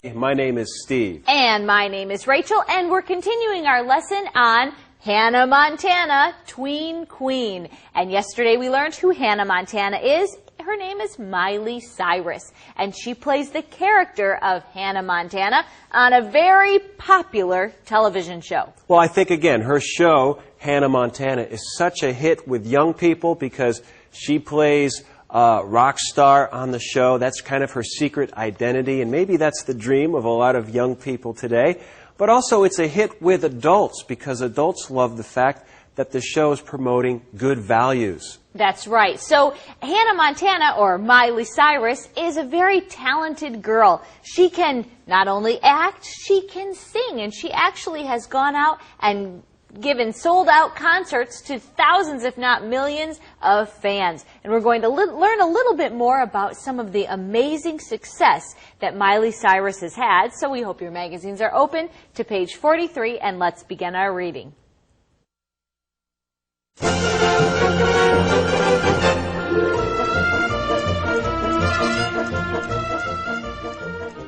My name is Steve. And my name is Rachel, and we're continuing our lesson on Hannah Montana, Tween Queen. And yesterday we learned who Hannah Montana is. Her name is Miley Cyrus, and she plays the character of Hannah Montana on a very popular television show. Well, I think, again, her show, Hannah Montana, is such a hit with young people because she plays a rock star on the show. That's kind of her secret identity, and maybe that's the dream of a lot of young people today. But also it's a hit with adults because adults love the fact that the show is promoting good values. That's right. So Hannah Montana, or Miley Cyrus, is a very talented girl. She can not only act, she can sing, and she actually has gone out and given sold-out concerts to thousands, if not millions, of fans. And we're going to learn a little bit more about some of the amazing success that Miley Cyrus has had. So we hope your magazines are open to page 43, and let's begin our reading.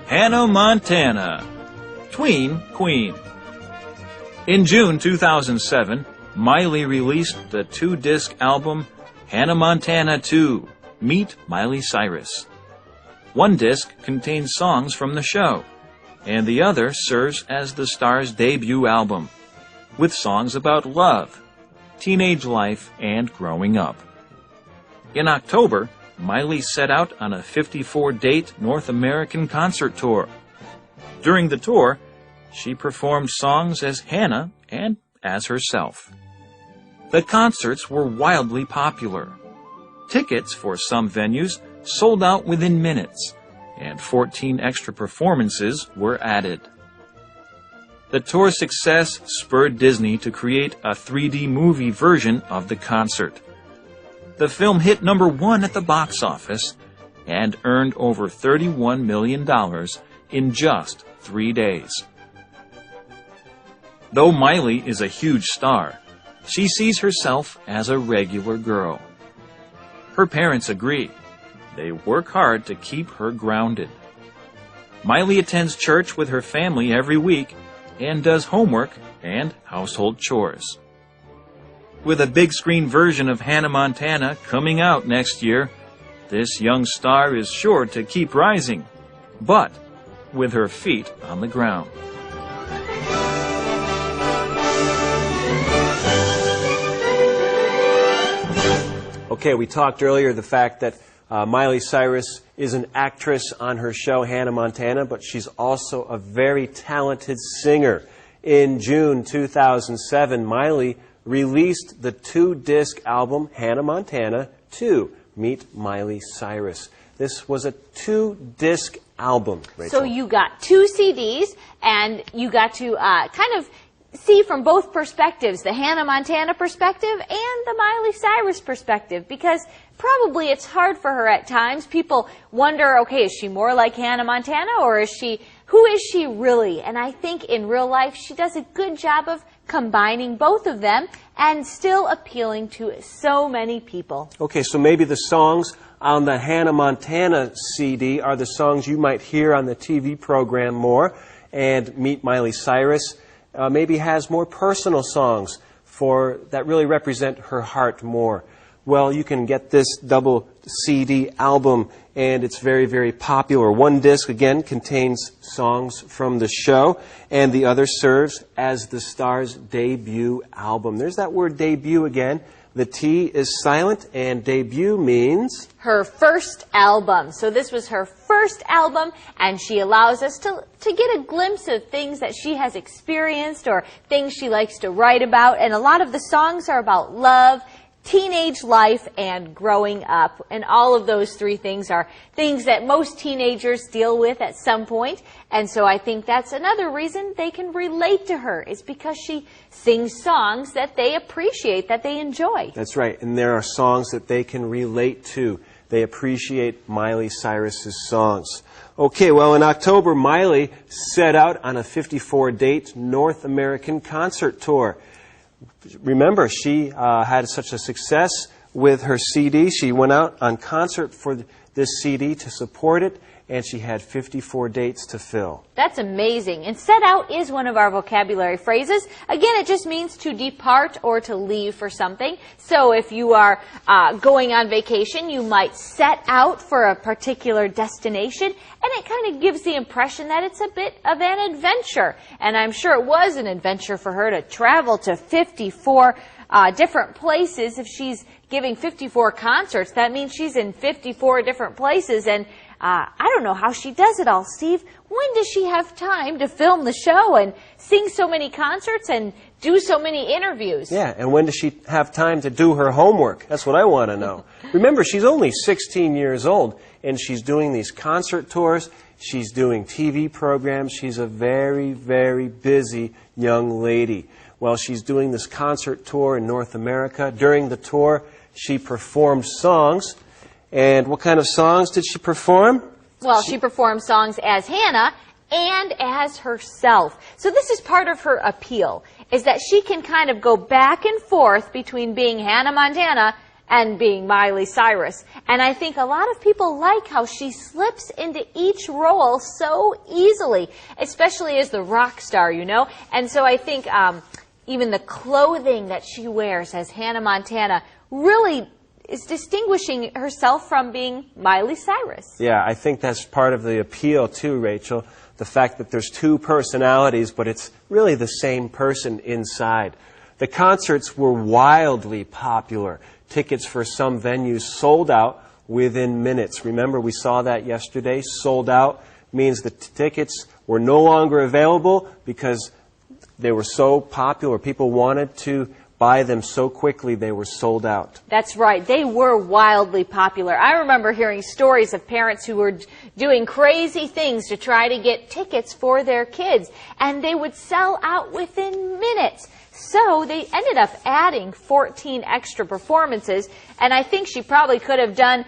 Hannah Montana, Tween Queen. In June 2007, Miley released the 2-disc album Hannah Montana 2, Meet Miley Cyrus. One disc contains songs from the show, and the other serves as the star's debut album, with songs about love, teenage life, and growing up. In October, Miley set out on a 54-date North American concert tour. During the tour, she performed songs as Hannah and as herself. The concerts were wildly popular. Tickets for some venues sold out within minutes, and 14 extra performances were added. The tour's success spurred Disney to create a 3D movie version of the concert. The film hit #1 at the box office and earned over $31 million in just 3 days. Though Miley is a huge star, she sees herself as a regular girl. Her parents agree. They work hard to keep her grounded. Miley attends church with her family every week and does homework and household chores. With a big screen version of Hannah Montana coming out next year, this young star is sure to keep rising, but with her feet on the ground. Okay, we talked earlier the fact that Miley Cyrus is an actress on her show, Hannah Montana, but she's also a very talented singer. In June 2007, Miley released the 2-disc album, Hannah Montana 2, Meet Miley Cyrus. This was a 2-disc album, Rachel. So you got 2 CDs, and you got to kind of see from both perspectives, the Hannah Montana perspective and the Miley Cyrus perspective, because probably it's hard for her at times. People wonder, okay, is she more like Hannah Montana, or who is she really? And I think in real life she does a good job of combining both of them and still appealing to so many people. Okay, so maybe the songs on the Hannah Montana CD are the songs you might hear on the TV program more, and Meet Miley Cyrus maybe has more personal songs that really represent her heart more. Well, you can get this double CD album, and it's very, very popular. One disc, again, contains songs from the show, and the other serves as the star's debut album. There's that word debut again. The T is silent, and debut means? Her first album. So this was her first album, and she allows us to get a glimpse of things that she has experienced or things she likes to write about. And a lot of the songs are about love, teenage life, and growing up. And all of those 3 things are things that most teenagers deal with at some point. And so I think that's another reason they can relate to her, is because she sings songs that they appreciate, that they enjoy. That's right. And there are songs that they can relate to. They appreciate Miley Cyrus's songs. Okay, well, in October, Miley set out on a 54-date North American concert tour. Remember, she had such a success with her CD. She went out on concert for this CD to support it, and she had 54 dates to fill. That's amazing. And set out is one of our vocabulary phrases. Again, it just means to depart or to leave for something. So if you are going on vacation, you might set out for a particular destination, and it kind of gives the impression that it's a bit of an adventure. And I'm sure it was an adventure for her to travel to 54 different places. If she's giving 54 concerts, that means she's in 54 different places, and I don't know how she does it all. Steve, when does she have time to film the show and sing so many concerts and do so many interviews? Yeah, and when does she have time to do her homework? That's what I want to know. Remember, she's only 16 years old, and she's doing these concert tours. She's doing TV programs. She's a very, very busy young lady. Well, she's doing this concert tour in North America. During the tour, she performed songs. And what kind of songs did she perform? Well, she performed songs as Hannah and as herself. So this is part of her appeal, is that she can kind of go back and forth between being Hannah Montana and being Miley Cyrus. And I think a lot of people like how she slips into each role so easily, especially as the rock star, you know. And so I think even the clothing that she wears as Hannah Montana really is distinguishing herself from being Miley Cyrus. Yeah, I think that's part of the appeal too, Rachel. The fact that there's two personalities, but it's really the same person inside. The concerts were wildly popular. Tickets for some venues sold out within minutes. Remember, we saw that yesterday. Sold out means the tickets were no longer available because they were so popular. People wanted to buy them so quickly they were sold out. That's right. They were wildly popular. I remember hearing stories of parents who were doing crazy things to try to get tickets for their kids, and they would sell out within minutes. So they ended up adding 14 extra performances, and I think she probably could have done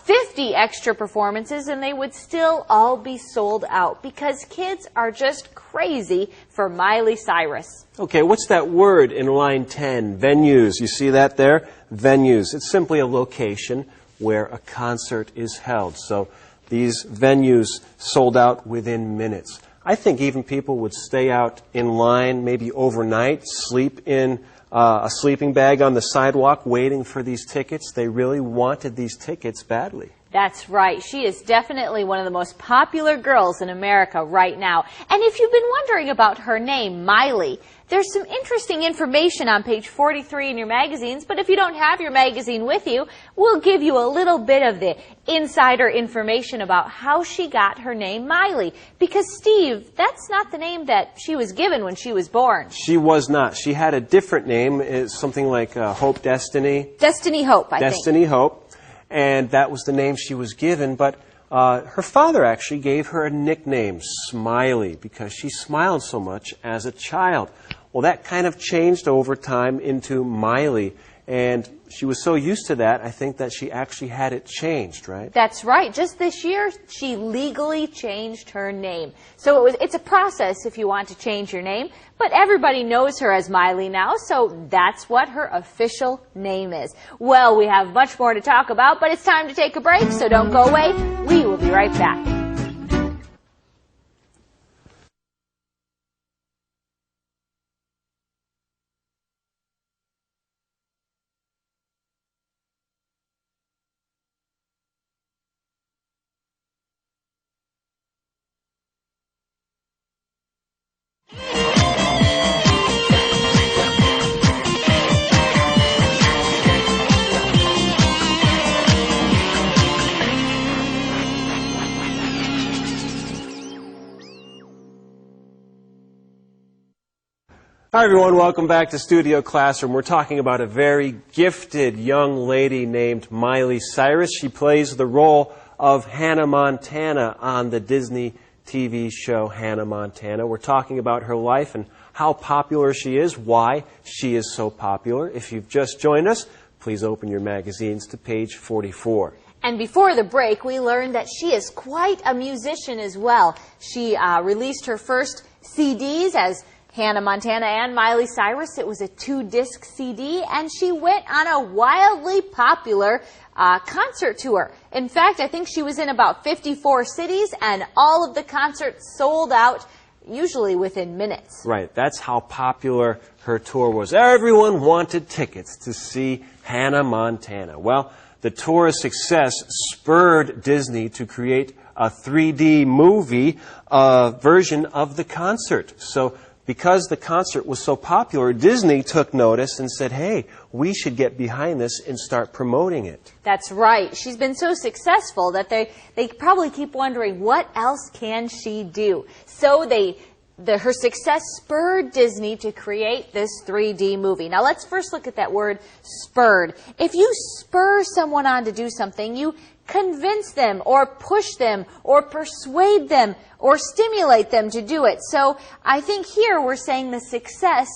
50 extra performances, and they would still all be sold out because kids are just crazy for Miley Cyrus. Okay, what's that word in line 10? Venues. You see that there? Venues. It's simply a location where a concert is held. So these venues sold out within minutes. I think even people would stay out in line maybe overnight, sleep in a sleeping bag on the sidewalk waiting for these tickets. They really wanted these tickets badly. That's right. She is definitely one of the most popular girls in America right now. And if you've been wondering about her name, Miley, there's some interesting information on page 43 in your magazines, but if you don't have your magazine with you, we'll give you a little bit of the insider information about how she got her name Miley. Because, Steve, that's not the name that she was given when she was born. She was not. She had a different name. It's something like Hope Destiny. Destiny Hope, I think. Destiny Hope. And that was the name she was given, but her father actually gave her a nickname, Smiley, because she smiled so much as a child. Well, that kind of changed over time into Miley, and she was so used to that, I think that she actually had it changed, right? That's right. Just this year, she legally changed her name. So it's a process if you want to change your name, but everybody knows her as Miley now, so that's what her official name is. Well, we have much more to talk about, but it's time to take a break, so don't go away. We will be right back. Hi everyone, welcome back to Studio Classroom. We're talking about a very gifted young lady named Miley Cyrus. She plays the role of Hannah Montana on the Disney TV show Hannah Montana. We're talking about her life and how popular she is, why she is so popular. If you've just joined us, please open your magazines to page 44. And before the break, we learned that she is quite a musician as well. She released her first CDs as Hannah Montana and Miley Cyrus, it was a 2-disc CD, and she went on a wildly popular concert tour. In fact, I think she was in about 54 cities, and all of the concerts sold out, usually within minutes. Right, that's how popular her tour was. Everyone wanted tickets to see Hannah Montana. Well, the tour's success spurred Disney to create a 3D movie version of the concert. So because the concert was so popular, Disney took notice and said, hey, we should get behind this and start promoting it. That's right. She's been so successful that they probably keep wondering, what else can she do? So her success spurred Disney to create this 3D movie. Now let's first look at that word, spurred. If you spur someone on to do something, you convince them or push them or persuade them or stimulate them to do it. So I think here we're saying the success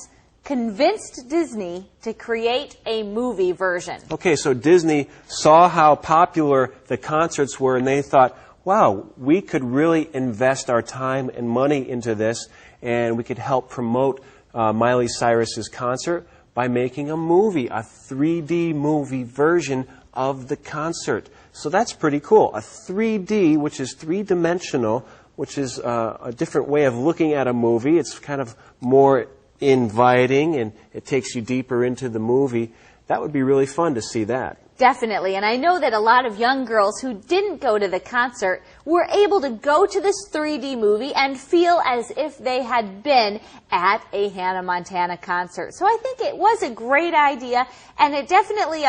convinced Disney to create a movie version. Okay, so Disney saw how popular the concerts were and they thought, wow, we could really invest our time and money into this and we could help promote Miley Cyrus's concert by making a movie, a 3D movie version of the concert. So that's pretty cool. A 3D, which is three-dimensional, which is a different way of looking at a movie. It's kind of more inviting and it takes you deeper into the movie. That would be really fun to see that. Definitely, and I know that a lot of young girls who didn't go to the concert were able to go to this 3D movie and feel as if they had been at a Hannah Montana concert. So I think it was a great idea, and it definitely